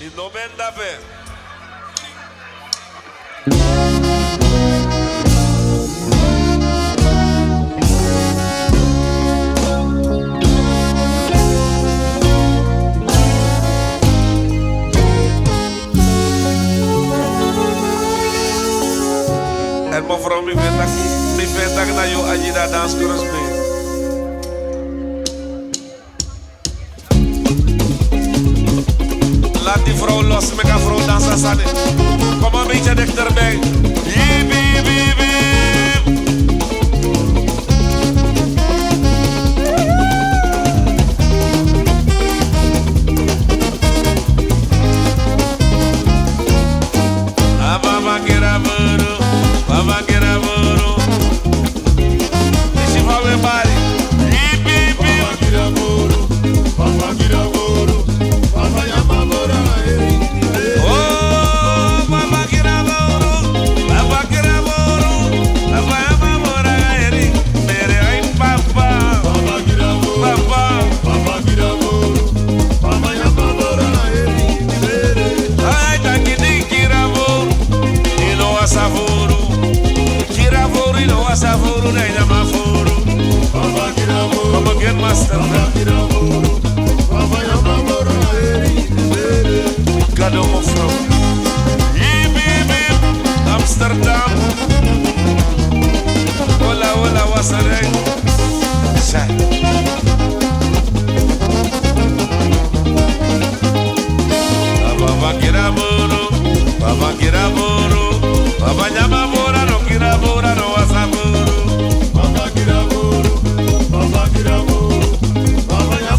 Y no venda pe. En mevrouw, mi venda na yo allí da dance cross me. Laat die vrouw los, met een vrouw dansen samen. Kom een beetje dichterbij. Jee, bie, bie, bie. Mama quiera muro, mama quiera muro. Deixa eu ver bari. Jee, bie, bie. Mama quiera muro, mama quiera muro. Mama llama muro. Oh, mama quiera muro, mama quiera muro. Mama llama muro. Mere ay papa. Mama quiera muro, papa. Mama quiera muro. Mama llama muro. Ay, tangi quiera muro. Y no asafuru. Quiera muro y no asafuru. Na llama furu. Mama quiera muro. Mama get master. Mama quiera muro. Mama llama muro. Gado mevrouw. Amsterdam. Hola, hola, wasserij. Zij. Baba quiera muro, baba quiera muro. Baba llama mora, no quiera mora, no wasafuru. Baba quiera muro, baba quiera muro. Baba llama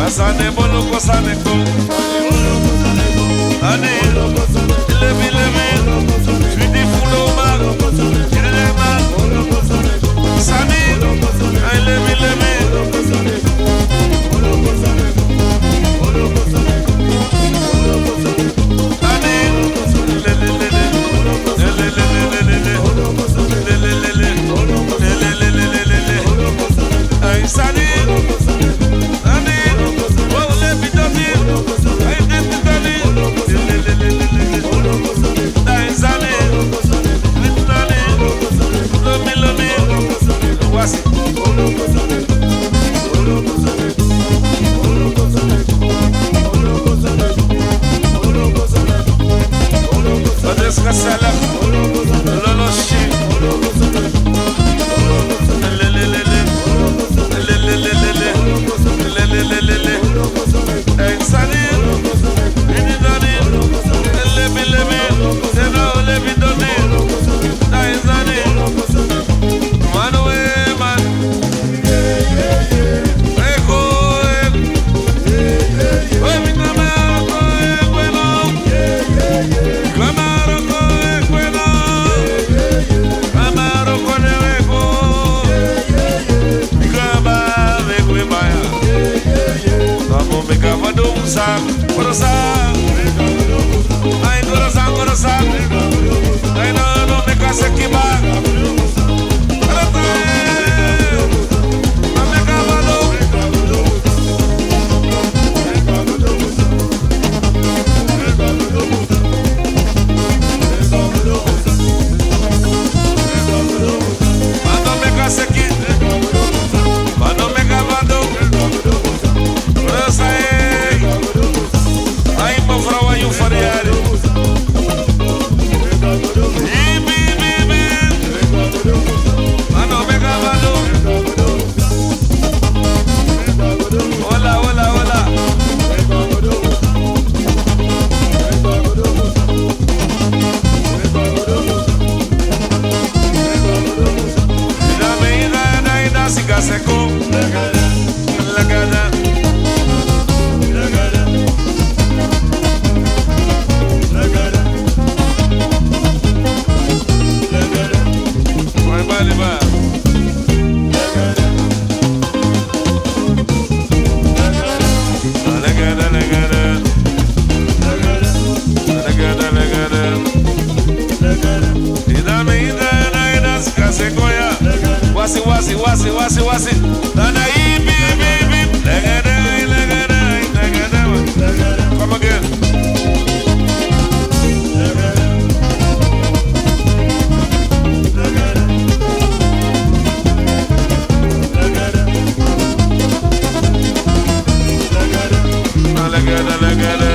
Asane boloko saneko. Ane, levi levi, sweetie fuloma, kirema. Sani, ay levi levi. Ane, le le le le, le le le le le le, le le le le, le le le le le. Ay Sani, Ane, oh levi levi, ay levi levi, le le le le le. Ay Sani, Sani, lomi lomi, wasi. Odeska salak, lolo shi, le le le le, le le le le le, le le le le le. Ay Sani, ini dani, lebi lebi, seno lebi dani. Ay Sani, manwe man, eko ek, we mi kamaro ek bueno, kamaro ek bueno, kamaro kone eko, kaba ek we maya, kamo me kaba dum sak, korosak, ay korosak, ay no me kase kiba. Wasi, Dana ibi, legere, come again. Legere.